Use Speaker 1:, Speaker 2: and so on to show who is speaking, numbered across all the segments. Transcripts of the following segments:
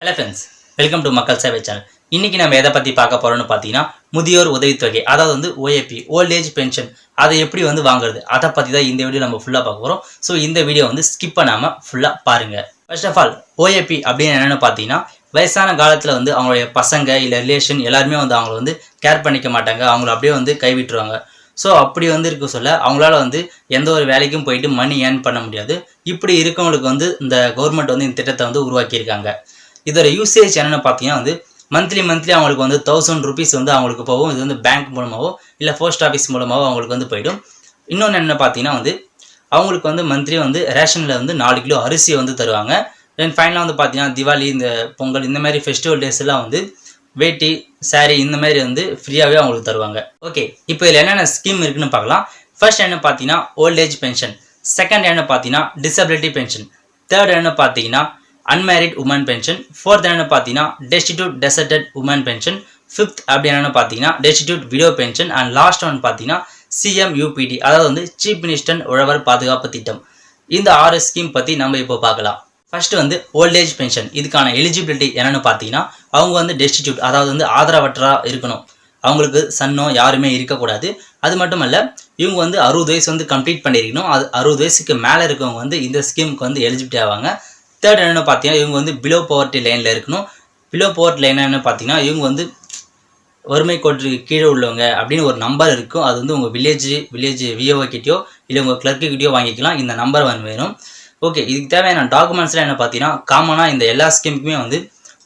Speaker 1: Hello friends, welcome to மக்கள் சேவை channel. இன்றைக்கி நம்ம எதை பற்றி பார்க்க போகிறோம்னு பார்த்தீங்கன்னா, முதியோர் உதவித்தொகை, அதாவது வந்து ஓஏபி, ஓல்ட் ஏஜ் பென்ஷன், அதை எப்படி வந்து வாங்குறது, அதை பற்றி தான் இந்த வீடியோ நம்ம ஃபுல்லாக பார்க்க போகிறோம். ஸோ இந்த வீடியோ வந்து ஸ்கிப் பண்ணாமல் ஃபுல்லாக பாருங்கள். ஃபர்ஸ்ட் ஆஃப் ஆல், ஓஏபி அப்படின்னு என்னென்னு பார்த்தீங்கன்னா, வயசான காலத்தில் வந்து அவங்களுடைய பசங்க இல்லை ரிலேஷன் எல்லாருமே வந்து அவங்கள வந்து கேர் பண்ணிக்க மாட்டாங்க, அவங்கள அப்படியே வந்து கைவிட்டுருவாங்க. ஸோ அப்படி வந்து இருக்க சொல்ல அவங்களால வந்து எந்த ஒரு வேலைக்கும் போயிட்டு மணி ஏர்ன் பண்ண முடியாது. இப்படி இருக்கவங்களுக்கு வந்து இந்த கவர்மெண்ட் வந்து இந்த திட்டத்தை வந்து உருவாக்கியிருக்காங்க. இதோட யூசேஜ் என்னென்னு பார்த்தீங்கன்னா வந்து மந்த்லி அவங்களுக்கு வந்து 1000 rupees வந்து அவங்களுக்கு போகும். இது வந்து பேங்க் மூலமாகவோ இல்லை போஸ்ட் ஆஃபீஸ் மூலமாகவோ அவங்களுக்கு வந்து போயிடும். இன்னொன்று என்ன பார்த்தீங்கன்னா வந்து அவங்களுக்கு வந்து மந்த்லி வந்து ரேஷனில் வந்து 4 கிலோ அரிசி வந்து தருவாங்க. தென் ஃபைனலாக வந்து பார்த்தீங்கன்னா திவாலி, இந்த பொங்கல், இந்த மாதிரி ஃபெஸ்டிவல் டேஸ் எல்லாம் வந்து வேட்டி, சாரீ இந்த மாதிரி வந்து ஃப்ரீயாகவே அவங்களுக்கு தருவாங்க. ஓகே, இப்போ இதில் என்னென்ன ஸ்கீம் இருக்குன்னு பார்க்கலாம். ஃபர்ஸ்ட் என்ன பார்த்தீங்கன்னா ஓல்ட் ஏஜ் பென்ஷன், செகண்ட் என்ன பார்த்தீங்கன்னா டிசபிலிட்டி பென்ஷன், தேர்ட் என்ன பார்த்தீங்கன்னா அன்மேரிட் உமன் பென்ஷன், ஃபோர்த் என்ன பார்த்தீங்கன்னா destitute deserted woman pension, fifth அப்படி என்னென்னு பார்த்தீங்கன்னா destitute widow pension, and last one பார்த்தீங்கன்னா சிஎம்யூபிடி, அதாவது வந்து சீஃப் மினிஸ்டர் உழவர் பாதுகாப்பு திட்டம். இந்த 6 ஸ்கீம் பற்றி நம்ம இப்போ பார்க்கலாம். ஃபர்ஸ்ட் வந்து ஓல்ட் ஏஜ் பென்ஷன், இதுக்கான எலிஜிபிலிட்டி என்னென்னு பார்த்தீங்கன்னா அவங்க வந்து டெஸ்டிடியூட், அதாவது வந்து ஆதரவற்றா இருக்கணும். அவங்களுக்கு சன்னோ யாருமே இருக்கக்கூடாது. அது மட்டும் இல்லை, இவங்க வந்து 60 வயசு வந்து கம்ப்ளீட் பண்ணியிருக்கணும். அது 60 வயசுக்கு மேலே இருக்கவங்க வந்து இந்த ஸ்கீமுக்கு வந்து எலிஜிபிலிட்டி ஆவாங்க. தேர்ட் என்னென்னு பார்த்தீங்கன்னா இவங்க வந்து பிலோ போவர்ட்டி லைனில் இருக்கணும். பிலோ போவர்ட்டி லைன் என்ன பார்த்தீங்கன்னா இவங்க வந்து வறுமை கோட்டுக்கு கீழே உள்ளவங்க அப்படின்னு ஒரு நம்பர் இருக்கும். அது வந்து உங்கள் வில்லேஜ் விஓஓ கிட்டேயோ இல்லை உங்கள் கிளர்க்கு கிட்டேயோ வாங்கிக்கலாம். இந்த நம்பர் வந்து வேணும். ஓகே, இதுக்கு தேவையான டாக்குமெண்ட்ஸ்லாம் என்ன பார்த்தீங்கன்னா காமனாக இந்த எல்லா ஸ்கீமுக்குமே வந்து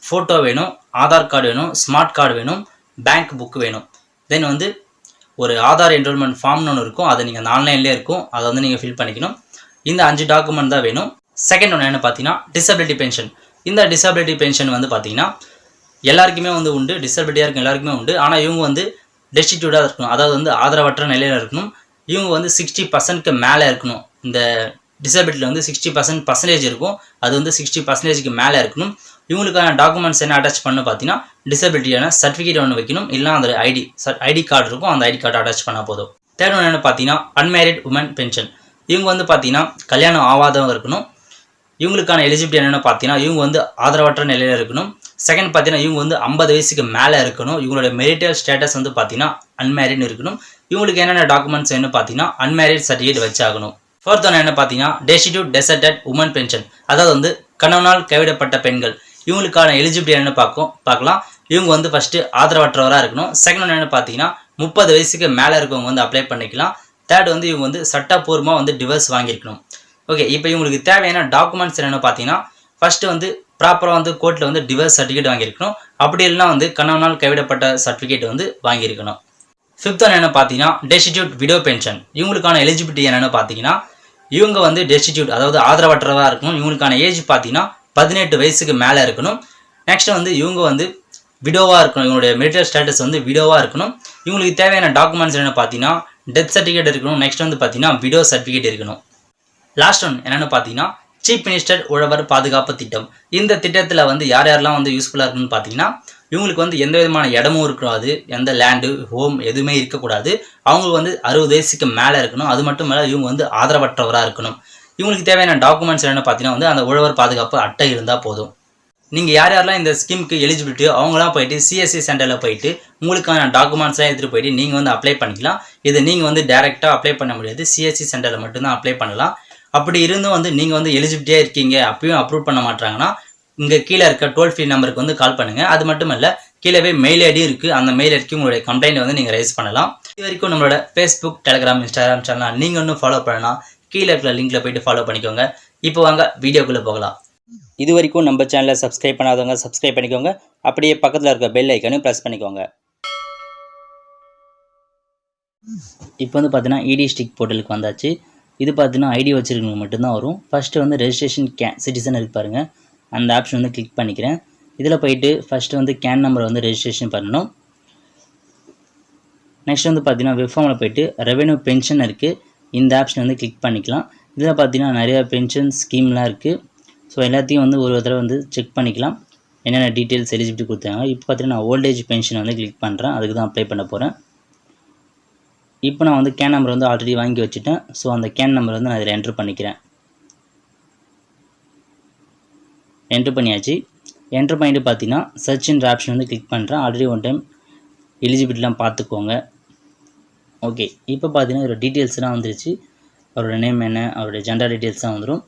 Speaker 1: ஃபோட்டோ வேணும், ஆதார் கார்டு வேணும், ஸ்மார்ட் கார்டு வேணும், பேங்க் புக் வேணும். தென் வந்து ஒரு ஆதார் என்ரோல்மெண்ட் ஃபார்ம்னு ஒன்று இருக்கும். அதை நீங்கள் ஆன்லைன்லேயே இருக்கும், அதை வந்து நீங்கள் ஃபில் பண்ணிக்கணும். இந்த 5 டாக்குமெண்ட் தான் வேணும். செகண்ட் ஒன்று என்ன பார்த்தீங்கன்னா டிசபிலிட்டி பென்ஷன். இந்த டிசபிலிட்டி பென்ஷன் வந்து பார்த்தீங்கன்னா எல்லாருக்குமே வந்து உண்டு, டிசபிலிட்டியாக இருக்கும் எல்லாருக்குமே உண்டு. ஆனால் இவங்க வந்து டெஸ்டிடியூட்டாக இருக்கணும், அதாவது வந்து ஆதரவற்ற நிலையில் இருக்கணும். இவங்க வந்து 60% மேலே இருக்கணும். இந்த டிசபிலிட்டியில் வந்து 60% இருக்கும், அது வந்து 60% மேலே இருக்கணும். இவங்களுக்கான டாக்குமெண்ட்ஸ் என்ன அட்டாச் பண்ணு பார்த்தீங்கன்னா டிசபிலிட்டியான சர்டிஃபிகேட் ஒன்று வைக்கணும், இல்லைனா அந்த ஐடி கார்டு இருக்கும், அந்த ஐடி கார்டு அட்டாச் பண்ணால் போதும். தேர்ட் ஒன்று என்ன பார்த்தீங்கன்னா அன்மேரிட் உமன் பென்ஷன். இவங்க வந்து பார்த்தீங்கன்னா கல்யாணம் ஆகாதவங்க இருக்கணும். இவங்களுக்கான எலிஜிபிலிட்டி என்னென்னு பார்த்தீங்கன்னா இவங்க வந்து ஆதரவற்ற நிலையில் இருக்கணும். செகண்ட் பார்த்தீங்கன்னா இவங்க வந்து 50 வயசுக்கு மேலே இருக்கணும். இவங்களோட மெரிட்டல் ஸ்டேட்டஸ் வந்து பார்த்தீங்கன்னா அன்மேரிட்னு இருக்கணும். இவங்களுக்கு என்னென்ன டாக்குமெண்ட்ஸ் என்ன பார்த்தீங்கன்னா அன்மேரிட் சர்டிஃபிகேட் வச்சாகணும். ஃபோர்த் ஒன்று என்ன பார்த்தீங்கன்னா டெஸ்டிடியூட் டெசர்டட் உமன் பென்ஷன், அதாவது வந்து கணவனால் கைவிடப்பட்ட பெண்கள். இவங்களுக்கான எலிஜிபிலிட்டி என்னென்னு பார்க்கலாம். இவங்க வந்து ஃபஸ்ட்டு ஆதரவற்றவராக இருக்கணும். செகண்ட் ஒன்று என்ன பார்த்தீங்கன்னா 30 வயசுக்கு மேலே இருக்கவங்க வந்து அப்ளை பண்ணிக்கலாம். தேர்ட் வந்து இவங்க வந்து சட்டப்பூர்வமாக வந்து டிவர்ஸ் வாங்கியிருக்கணும். ஓகே, இப்போ இவங்களுக்கு தேவையான டாக்குமெண்ட்ஸ் என்னென்னு பார்த்தீங்கன்னா ஃபஸ்ட்டு வந்து ப்ராப்பராக வந்து கோர்ட்டில் வந்து டிவர்ஸ் சர்டிஃபிகேட் வாங்கியிருக்கணும். அப்படி இல்லைனா வந்து கணவனால் கைவிடப்பட்ட சர்டிஃபிகேட் வந்து வாங்கியிருக்கணும். ஃபிஃப்த் ஒன் என்ன பார்த்தீங்கன்னா டெஸ்டிடியூட் விடோ பென்ஷன். இவங்களுக்கான எலிஜிபிலிட்டி என்னென்னு பார்த்தீங்கன்னா இவங்க வந்து டெஸ்டிடியூட், அதாவது ஆதரவற்றதாக இருக்கணும். இவங்களுக்கான ஏஜ் பார்த்தீங்கன்னா 18 வயசுக்கு மேலே இருக்கணும். நெக்ஸ்ட் வந்து இவங்க வந்து விடோவாக இருக்கணும். இவங்களுடைய மெரிட்டல் ஸ்டேட்டஸ் வந்து விடோவாக இருக்கணும். இவங்களுக்கு தேவையான டாக்குமெண்ட்ஸ் என்னென்னு பார்த்தீங்கன்னா டெத் சர்டிஃபிகேட் இருக்கணும். நெக்ஸ்ட் வந்து பார்த்தீங்கன்னா விடோ சர்டிஃபிகேட் இருக்கணும். லாஸ்ட் ஒன் என்னென்னு பார்த்தீங்கன்னா சீஃப் மினிஸ்டர் உழவர் பாதுகாப்பு திட்டம். இந்த திட்டத்தில் வந்து யாரெல்லாம் வந்து யூஸ்ஃபுல்லாக இருக்குன்னு பார்த்தீங்கன்னா இவங்களுக்கு வந்து எந்த விதமான இடமும் இருக்கக்கூடாது, எந்த லேண்டு ஹோம் எதுவுமே இருக்கக்கூடாது. அவங்களுக்கு வந்து 60 வயசுக்கு மேலே இருக்கணும். அது மட்டும் இல்லை இவங்க வந்து ஆதரவற்றவராக இருக்கணும். இவங்களுக்கு தேவையான டாக்குமெண்ட்ஸ் என்னென்னு பார்த்தீங்கன்னா வந்து அந்த உழவர் பாதுகாப்பு அட்டை இருந்தால் போதும். நீங்கள் யாரெல்லாம் இந்த ஸ்கீமுக்கு எலிஜிபிலிட்டியோ அவங்களாம் போயிட்டு சிஎஸ்சி சென்டரில் போயிட்டு உங்களுக்கான டாக்குமெண்ட்ஸ்லாம் எடுத்துகிட்டு போயிட்டு நீங்கள் வந்து அப்ளை பண்ணிக்கலாம். இதை நீங்கள் வந்து டேரெக்டாக அப்ளை பண்ண முடியாது, சிஎஸ்சி சென்டரில் மட்டும்தான் அப்ளை பண்ணலாம். அப்படி இருந்தும் வந்து நீங்கள் வந்து எலிஜிபிலிட்டியாக இருக்கீங்க, அப்பயும் அப்ரூவ் பண்ண மாட்டாங்கன்னா இங்கே கீழே இருக்க டோல் ஃப்ரீ நம்பருக்கு வந்து கால் பண்ணுங்கள். அது மட்டும் இல்லை கீழே மெயில் ஐடி இருக்குது, அந்த மெயில் ஐடிக்கு உங்களுடைய கம்ப்ளைண்ட் வந்து நீங்கள் ரைஸ் பண்ணலாம். இது வரைக்கும் நம்மளோட ஃபேஸ்புக், டெலிகிராம், இன்ஸ்டாகிராம் சேனல் நீங்கள் இன்னும் ஃபாலோ பண்ணலாம், கீழே இருக்கிற லிங்க்கில் போய்ட்டு ஃபாலோ பண்ணிக்கோங்க. இப்போ வாங்க வீடியோக்குள்ளே போகலாம். இது வரைக்கும் நம்ம சேனலை சப்ஸ்கிரைப் பண்ணாதவங்க சப்ஸ்கிரைப் பண்ணிக்கோங்க. அப்படியே பக்கத்தில் இருக்க பெல் ஐக்கனையும் ப்ரெஸ் பண்ணிக்கோங்க. இப்போ வந்து பார்த்தீங்கன்னா இடி ஸ்டிக் போர்ட்டலுக்கு வந்தாச்சு. இது பார்த்தீங்கன்னா ஐடி வச்சுருக்கவங்க மட்டும்தான் வரும். ஃபஸ்ட்டு வந்து ரெஜிஸ்ட்ரேஷன் சிட்டிசன் இருக்கு பாருங்கள், அந்த ஆப்ஷன் வந்து கிளிக் பண்ணிக்கிறேன். இதில் போயிட்டு ஃபஸ்ட்டு வந்து கேன் நம்பர் வந்து ரெஜிஸ்ட்ரேஷன் பண்ணணும். நெக்ஸ்ட் வந்து பார்த்தீங்கன்னா வெப்ஃபார்மில் போயிட்டு ரெவென்யூ பென்ஷன் இருக்குது, இந்த ஆப்ஷன் வந்து கிளிக் பண்ணிக்கலாம். இதில் பார்த்தீங்கன்னா நிறையா பென்ஷன் ஸ்கீம்லாம் இருக்குது. ஸோ எல்லாத்தையும் வந்து ஒரு தடவை வந்து செக் பண்ணிக்கலாம் என்னென்ன டீட்டெயில்ஸ் எலிஜிபிலிட்டி கொடுத்தாங்க. இப்போ பார்த்தீங்கன்னா நான் ஓல்ட் ஏஜ் பென்ஷன் வந்து கிளிக் பண்ணுறேன், அதுக்கு தான் அப்ளை பண்ண போகிறேன். இப்போ நான் வந்து கேன் நம்பர் வந்து ஆல்ரெடி வாங்கி வச்சுட்டேன். ஸோ அந்த கேன் நம்பர் வந்து நான் இதில் என்ட்ரு பண்ணிக்கிறேன். என்ட்ரு பண்ணியாச்சு. என்ட்ரு பண்ணிட்டு பார்த்தீங்கன்னா சர்ச்ன்ற ஆப்ஷன் வந்து கிளிக் பண்ணுறேன். ஆல்ரெடி ஒன் டைம் எலிஜிபிலிட்டிலாம் பார்த்துக்கோங்க. ஓகே, இப்போ பார்த்தீங்கன்னா இதோட டீட்டெயில்ஸ்லாம் வந்துருச்சு. அவரோட நேம் என்ன, அவருடைய ஜெண்டர் டீட்டெயில்ஸ் தான் வந்துடும்.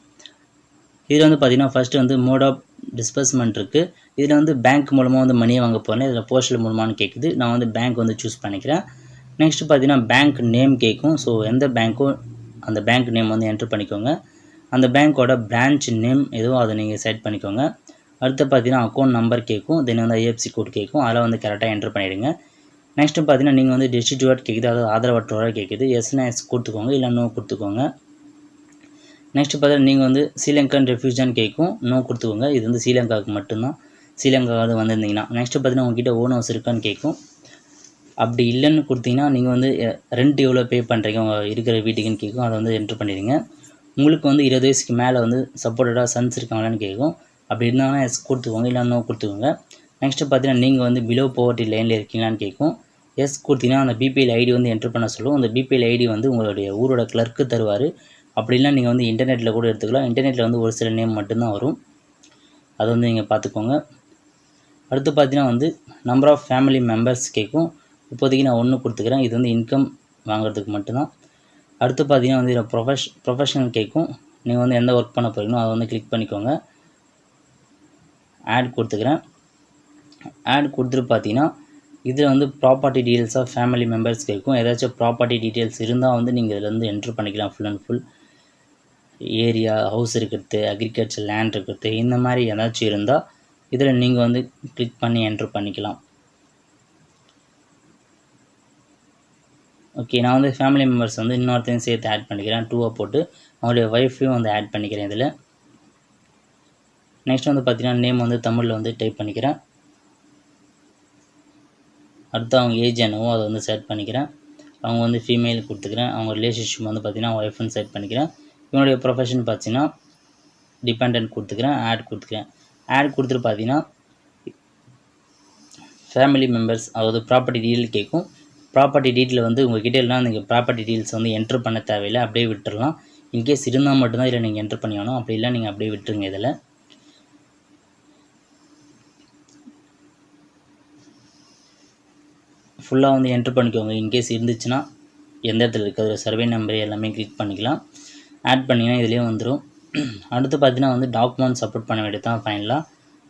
Speaker 1: இதில் வந்து பார்த்தீங்கன்னா ஃபஸ்ட்டு வந்து மோட் ஆஃப் டிஸ்பர்ஸ்மெண்ட் இருக்குது. இதில் வந்து பேங்க் மூலமாக வந்து மணியை வாங்க போகிறேன். இதில் போஸ்டல் மூலமானு கேட்குது. நான் வந்து பேங்க் வந்து சூஸ் பண்ணிக்கிறேன். நெக்ஸ்ட்டு பார்த்தீங்கன்னா பேங்க் நேம் கேட்கும். ஸோ எந்த பேங்க்கோ அந்த பேங்க் நேம் வந்து என்ட்ரு பண்ணிக்கோங்க. அந்த பேங்க்கோட பிரான்ச் நேம் எதுவோ அதை நீங்கள் செட் பண்ணிக்கோங்க. அடுத்து பார்த்தீங்கன்னா அக்கௌண்ட் நம்பர் கேட்கும். தென் வந்து ஐஎஃப்சி கோட் கேட்கும். அதெல்லாம் வந்து கரெக்டாக என்ட்ரு பண்ணிவிடுங்க. நெக்ஸ்ட்டு பார்த்தீங்கன்னா நீங்கள் வந்து டெஸ்டிடியூட் கேட்குது, அதாவது ஆதரவற்றோராக கேட்குது. எஸ்னா எஸ் கொடுத்துக்கோங்க, இல்லை நோ கொடுத்துக்கோங்க. நெக்ஸ்ட்டு பார்த்தீங்கன்னா நீங்கள் வந்து ஸ்ரீலங்கன் ரெஃப்யூஜான்னு கேட்கும். நோ கொடுத்துக்கோங்க. இது வந்து ஸ்ரீலங்காவுக்கு மட்டும்தான், ஸ்ரீலங்காவது வந்திருந்தீங்கன்னா. நெக்ஸ்ட்டு பார்த்தீங்கன்னா உங்ககிட்ட ஓன் ஹவுஸ் இருக்கான்னு கேட்கும். அப்படி இல்லைன்னு கொடுத்தீங்கன்னா நீங்கள் வந்து ரெண்ட் எவ்வளோ பே பண்ணுறீங்க உங்கள் இருக்கிற வீட்டுக்குன்னு கேட்கும். அதை வந்து என்ட்ரு பண்ணிடுங்க. உங்களுக்கு வந்து 20 வயசுக்கு மேலே வந்து சப்போர்ட்டடாக சன்ஸ் இருக்காங்களான்னு கேட்கும். அப்படி இருந்தாங்கன்னா எஸ் கொடுத்துக்கோங்க, இல்லை நோ கொடுத்துக்கோங்க. நெக்ஸ்ட்டு பார்த்தீங்கன்னா நீங்கள் வந்து பிலோ போவர்ட்டி லைனில் இருக்கீங்களான்னு கேட்கும். எஸ் கொடுத்தீங்கன்னா அந்த பிபிஎல் ஐடி வந்து என்ட்ரு பண்ண சொல்லுவோம். அந்த பிபிஎல் ஐடி வந்து உங்களுடைய ஊரோட கிளர்க்கு தருவார். அப்படிலாம் நீங்கள் வந்து இன்டர்நெட்டில் கூட எடுத்துக்கலாம். இன்டர்நெட்டில் வந்து ஒரு சில நேம் மட்டும்தான் வரும். அதை வந்து நீங்கள் பார்த்துக்கோங்க. அடுத்து பார்த்தீங்கன்னா வந்து நம்பர் ஆஃப் ஃபேமிலி மெம்பர்ஸ் கேட்கும். இப்போதைக்கு நான் 1 கொடுத்துக்கிறேன். இது வந்து இன்கம் வாங்குறதுக்கு மட்டும்தான். அடுத்து பார்த்தீங்கன்னா வந்து இதில் ப்ரொஃபஷனல் கேட்கும். நீங்கள் வந்து எந்த ஒர்க் பண்ண போகிறீங்களோ அதை வந்து கிளிக் பண்ணிக்கோங்க. ஆட் கொடுத்துக்கிறேன். ஆட் கொடுத்துட்டு பார்த்தீங்கன்னா இதில் வந்து property details of family members கேட்கும். ஏதாச்சும் ப்ராப்பர்ட்டி டீட்டெயில்ஸ் இருந்தால் வந்து நீங்கள் இதில் வந்து என்ட்ரு பண்ணிக்கலாம். Full and full area, house இருக்கிறது, அக்ரிகல்ச்சர் லேண்ட் இருக்கிறது, இந்த மாதிரி ஏதாச்சும் இருந்தால் இதில் நீங்கள் வந்து கிளிக் பண்ணி என்ட்ரு பண்ணிக்கலாம். ஓகே, நான் வந்து ஃபேமிலி மெம்பர்ஸ் வந்து இன்னொருத்தையும் சேர்த்து ஆட் பண்ணிக்கிறேன். 2 போட்டு அவங்களுடைய ஒய்ஃபையும் வந்து ஆட் பண்ணிக்கிறேன் இதில். நெக்ஸ்ட் வந்து பார்த்தீங்கன்னா நேம் வந்து தமிழில் வந்து டைப் பண்ணிக்கிறேன். அடுத்து அவங்க ஏஜ் என்னவோ அதை வந்து செட் பண்ணிக்கிறேன். அவங்க வந்து ஃபீமேல் கொடுத்துக்கிறேன். அவங்க ரிலேஷன்ஷிப் வந்து பார்த்தீங்கன்னா ஒய்ஃப்னு செட் பண்ணிக்கிறேன். இவனுடைய ப்ரொஃபஷன் பார்த்தீங்கன்னா டிபெண்டன்ட் கொடுத்துக்கிறேன். ஆட் கொடுத்துக்கிறேன். ஆட் கொடுத்துட்டு பார்த்தீங்கன்னா ஃபேமிலி மெம்பர்ஸ், அதாவது ப்ராப்பர்ட்டி டீட்டெயில் கேட்கும். ப்ராப்பர்ட்டி டீட்டெயில் வந்து உங்கள் கிட்டே இல்லைனா நீங்கள் ப்ராப்பர்ட்டி டீட்டெயில்ஸ் வந்து என்ட்ரு பண்ண தேவையில்லை, அப்படியே விட்டுடலாம். இன்கேஸ் இருந்தால் மட்டும்தான் இதில் நீங்கள் என்ட்ரு பண்ணிக்கணும். அப்படி இல்லை நீங்கள் அப்படியே விட்டுருங்க. இதில் ஃபுல்லாக வந்து என்ட்ரு பண்ணிக்கோங்க. இன்கேஸ் இருந்துச்சுன்னா எந்த இடத்துல இருக்கிற சர்வே நம்பர் எல்லாமே கிளிக் பண்ணிக்கலாம். ஆட் பண்ணிங்கன்னா இதுலேயே வந்துடும். அடுத்து பார்த்தீங்கன்னா வந்து டாக்குமெண்ட்ஸ் அப்லோட் பண்ண வேண்டியது தான் ஃபைனலாக.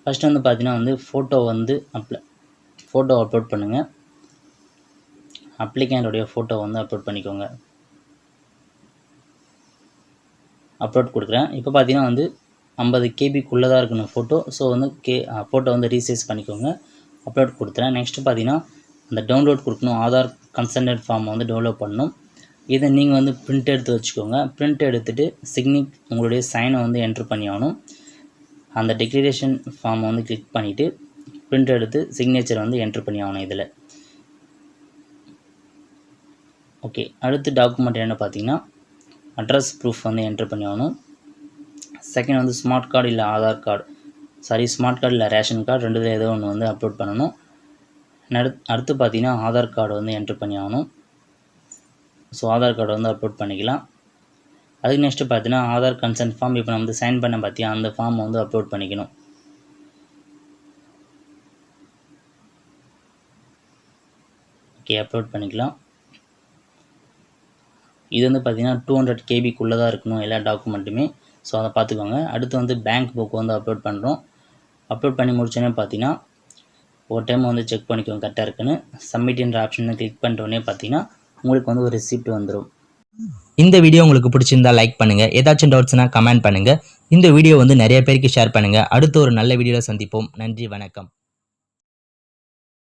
Speaker 1: ஃபஸ்ட்டு வந்து பார்த்தீங்கன்னா வந்து ஃபோட்டோ அப்லோட் பண்ணுங்கள். அப்ளிகேண்டோடைய ஃபோட்டோ வந்து அப்லோட் பண்ணிக்கோங்க. அப்லோட் கொடுக்குறேன். இப்போ பார்த்தீங்கன்னா வந்து 50 KB தான் இருக்கணும் ஃபோட்டோ. ஸோ வந்து ஃபோட்டோ வந்து ரீசைஸ் பண்ணிக்கோங்க. அப்லோட் கொடுத்துறேன். நெக்ஸ்ட்டு பார்த்தீங்கன்னா அந்த டவுன்லோட் கொடுக்கணும். ஆதார் கன்சல்டன்ட் ஃபார்ம் வந்து டவுன்லோட் பண்ணணும். இதை நீங்கள் வந்து பிரிண்ட் எடுத்து வச்சுக்கோங்க. பிரிண்ட் எடுத்துகிட்டு உங்களுடைய சைனை வந்து என்ட்ரு பண்ணி ஆகணும். அந்த டிக்ளரேஷன் ஃபார்மை வந்து கிளிக் பண்ணிவிட்டு பிரிண்ட் எடுத்து சிக்னேச்சர் வந்து என்ட்ரு பண்ணி ஆகணும் இதில். ஓகே, அடுத்து டாக்குமெண்ட் என்ன பார்த்தீங்கன்னா அட்ரஸ் ப்ரூஃப் வந்து என்ட்ரு பண்ணி ஆகணும். செகண்ட் வந்து ஸ்மார்ட் கார்டு இல்லை ஆதார் கார்டு, ஸ்மார்ட் கார்டு இல்லை ரேஷன் கார்டு, ரெண்டுத்தில் ஏதோ ஒன்று வந்து அப்லோட் பண்ணணும். அடுத்து பார்த்தீங்கன்னா ஆதார் கார்டு வந்து என்ட்ரு பண்ணி ஆகணும். ஸோ ஆதார் கார்டு வந்து அப்லோட் பண்ணிக்கலாம். அதுக்கு நெக்ஸ்ட்டு பார்த்தீங்கன்னா ஆதார் கன்சென்ட் ஃபார்ம், இப்போ நம்ம வந்து சைன் பண்ண பார்த்தியா அந்த ஃபார்ம் வந்து அப்லோட் பண்ணிக்கணும். ஓகே, அப்லோட் பண்ணிக்கலாம். இது வந்து பார்த்திங்கன்னா 200 KB தான் இருக்கணும் எல்லா டாக்குமெண்ட்டுமே. ஸோ அதை பார்த்துக்கோங்க. அடுத்து வந்து பேங்க் புக் வந்து அப்லோட் பண்ணுறோம். அப்லோட் பண்ணி முடிச்சோன்னே பார்த்தீங்கன்னா ஒரு டைம் வந்து செக் பண்ணிக்கோங்க கரெக்டாக இருக்குன்னு. சப்மிட்ன்ற ஆப்ஷனை கிளிக் பண்ணிட்டோன்னே பார்த்தீங்கன்னா உங்களுக்கு வந்து ஒரு ரிசிப்ட் வந்துடும்.
Speaker 2: இந்த வீடியோ உங்களுக்கு பிடிச்சிருந்தா லைக் பண்ணுங்க. ஏதாச்சும் டவுட்ஸ்னா கமெண்ட் பண்ணுங்க. இந்த வீடியோ வந்து நிறைய பேருக்கு ஷேர் பண்ணுங்க. அடுத்து ஒரு நல்ல வீடியோவில் சந்திப்போம். நன்றி, வணக்கம்.